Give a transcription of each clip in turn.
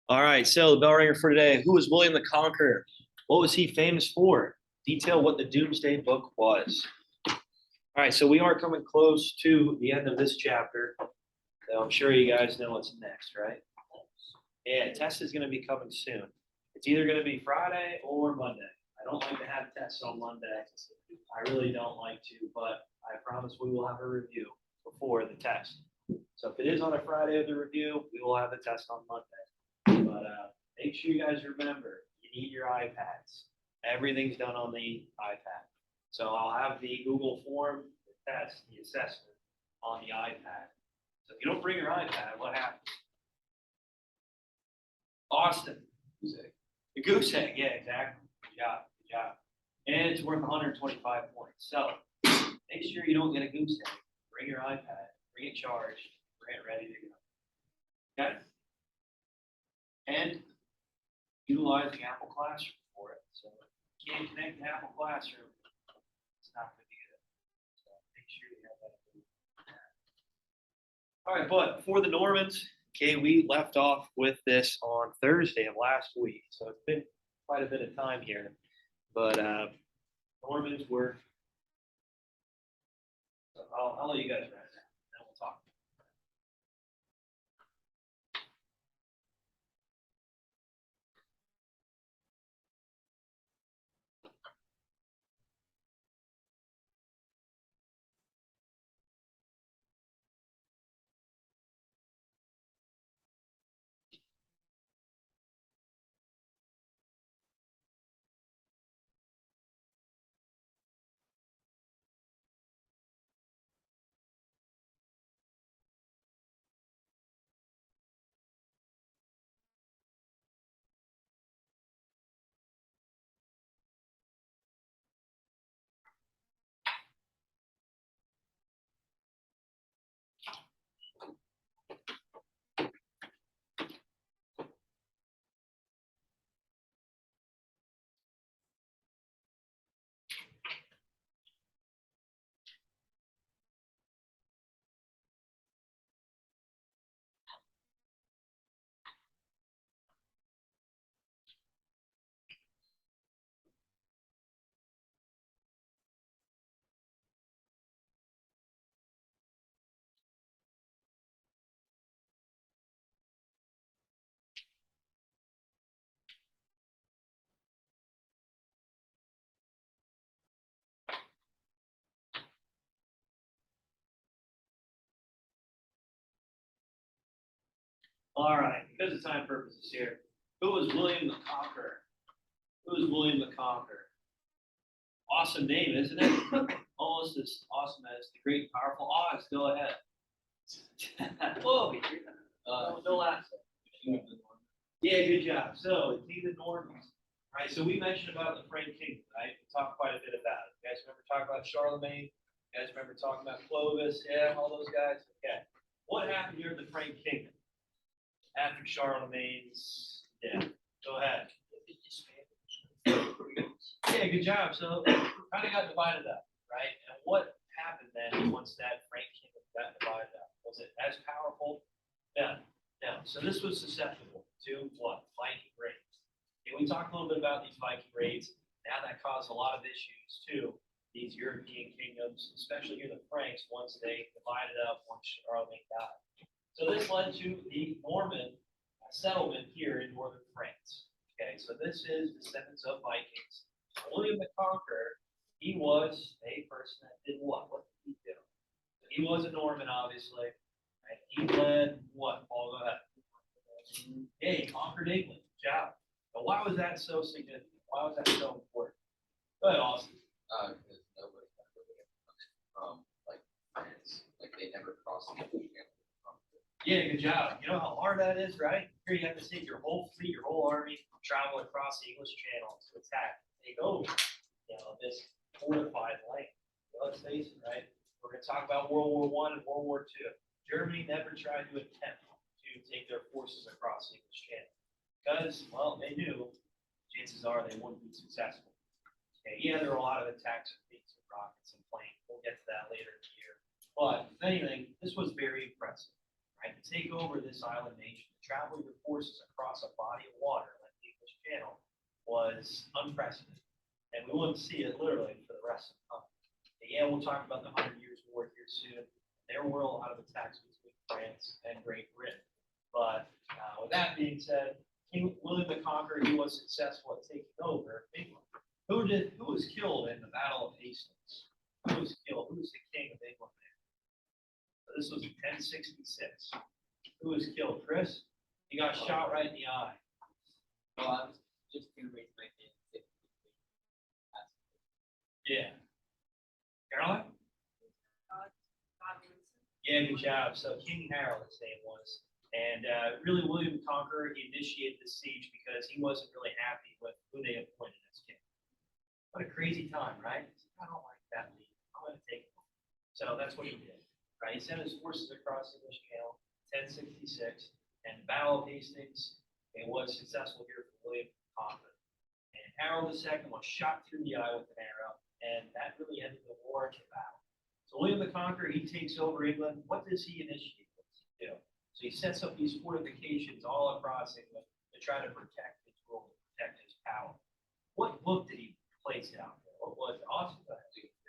All right, so the bell ringer for today. Who was William the Conqueror? What was he famous for? Detail what the Doomsday Book was. All right, so we are coming close to the end of this chapter. So I'm sure you guys know what's next, right? Yeah, test is going to be coming soon. It's either going to be Friday or Monday. I don't like to have tests on Monday. I really don't like to, but I promise we will have a review before the test. So if it is on a Friday of the review, we will have the test on Monday. But make sure you guys remember, you need your iPads. Everything's done on the iPad. So I'll have the Google form, the test, the assessment on the iPad. So if you don't bring your iPad, what happens? Austin. The goose egg, yeah, exactly. Good job, good job. And it's worth 125 points. So make sure you don't get a goose egg. Bring your iPad, bring it charged, bring it ready to go. Okay? And utilizing Apple Classroom for it. So if you can't connect to Apple Classroom, it's not going to be good. So make sure you have that. All right, but for the Normans, okay, we left off with this on Thursday of last week. So it's been quite a bit of time here. But Normans were, so I'll let you guys write that, and then we'll talk. All right, because of time purposes here, who was William the Conqueror? Who was William the Conqueror? Awesome name, isn't it? Almost as awesome as the great and powerful Oz. Go ahead. Whoa, no last. Yeah, good job. So, it's the Normans. All right, so we mentioned about the Frank Kingdom, right? We talked quite a bit about it. You guys remember talking about Charlemagne? You guys remember talking about Clovis? Yeah, all those guys? Okay. What happened during the Frank Kingdom after Charlemagne's death? Go ahead. Yeah, good job. So, kind of got divided up, right? And what happened then once that Frank Kingdom got divided up? Was it as powerful? No. No. So, this was susceptible to what? Viking raids. Okay, we talked a little bit about these Viking raids. Now that caused a lot of issues to these European kingdoms, especially here the Franks, once they divided up, once Charlemagne died. So this led to the Norman settlement here in northern France. Okay, so this is descendants of Vikings. William the Conqueror, he was a person that did what? What did he do? He was a Norman, obviously. Right? He led what? Paul, go ahead. Yeah, he conquered England. Good job. But why was that so significant? Why was that so important? Go ahead, Austin. Because nobody ever really from like France, like they never crossed the English Channel. Yeah, good job. You know how hard that is, right? Here you have to take your whole fleet, your whole army, travel across the English Channel to attack, take over, this fortified land. Let's face it, right? We're going to talk about World War I and World War II. Germany never tried to attempt to take their forces across the English Channel because, well, they knew chances are they wouldn't be successful. Okay, yeah, there were a lot of attacks with fleets and rockets and planes. We'll get to that later in the year. But if anything, this was very impressive. Right, to take over this island nation, to travel your forces across a body of water like the English Channel was unprecedented. And we wouldn't see it literally for the rest of the time. And yeah, we'll talk about the 100 Years' War here soon. There were a lot of attacks between France and Great Britain. But with that being said, King William the Conqueror, he was successful at taking over England. Who was killed in the Battle of Hastings? Who was killed? Who was the king of England there? So this was 1066. Who was killed? Chris? He got shot right in the eye. Well, I was just gonna raise my hand. Yeah. Caroline? Yeah, good job. So King Harold, his name was. And really, William the Conqueror, he initiated the siege because he wasn't really happy with who they appointed as king. What a crazy time, right? I don't like that lead. I'm going to take it. So that's what he did, right? He sent his forces across the English Channel, 1066, and the Battle of Hastings, it was successful here for William the Conqueror. And Harold II was shot through the eye with an arrow, and that really ended the war in the battle. So William the Conqueror, he takes over England. What does he initiate? What does he do? So he sets up these fortifications all across England to try to protect his rule, protect his power. What book did he place out there? What was it? Awesome.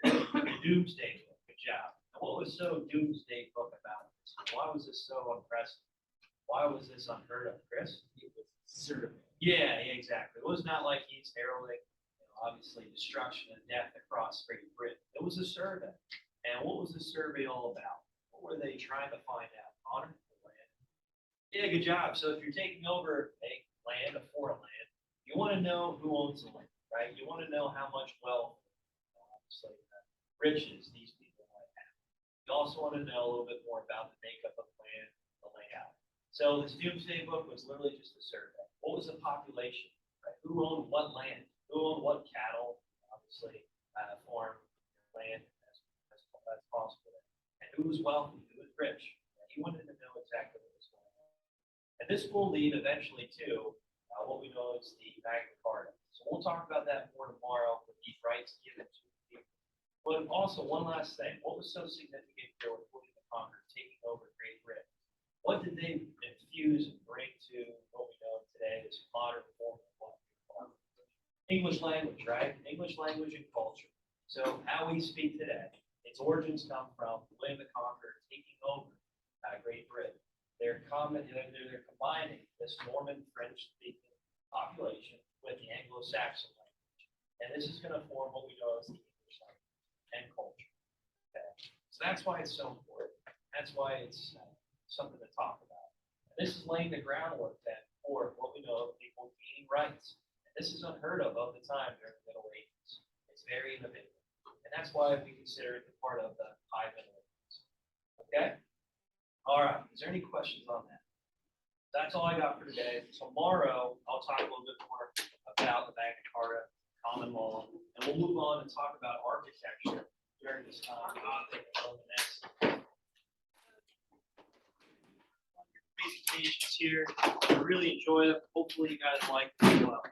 The Doomsday Book. Good job. And what was so Doomsday Book about this? Why was this so unprecedented? Why was this unheard of, Chris? It was survey. Yeah, exactly. It was not like he's heralding, obviously, destruction and death across Great Britain. It was a survey. And what was the survey all about? What were they trying to find out? Honor the land. Yeah, good job. So if you're taking over a land, a foreign land, you want to know who owns the land, right? You want to know how much wealth, obviously, riches these people might have. You also want to know a little bit more about the makeup of the land, the layout. So this Doomsday Book was literally just a survey. What was the population? Right? Who owned what land? Who owned what cattle? Obviously, farm land as possible. And who was wealthy? Who was rich? And he wanted to know exactly what was going on. And this will lead eventually to what we know as the Magna Carta. So we'll talk about that more tomorrow with these rights given to people. But also, one last thing. What was so significant here with William the Conqueror taking over Great Britain? What did they infuse and bring to what we know today as modern form of what we call English language, right? English language and culture. So how we speak today, its origins come from William the Conqueror taking over Great Britain. They're combining this Norman French-speaking population with the Anglo-Saxon language. And this is going to form what we know as the English language and culture. Okay? So that's why it's so important. That's why it's something to talk about. And this is laying the groundwork then for what we know of people gaining rights. And this is unheard of the time during the Middle Ages. It's very innovative. And that's why we consider it a part of the High Middle Ages. Okay? All right. Is there any questions on that? That's all I got for today. Tomorrow, I'll talk a little bit more about the Magna Carta, common law, and we'll move on and talk about architecture during this time. Presentations here. I really enjoy them. Hopefully, you guys like them as well.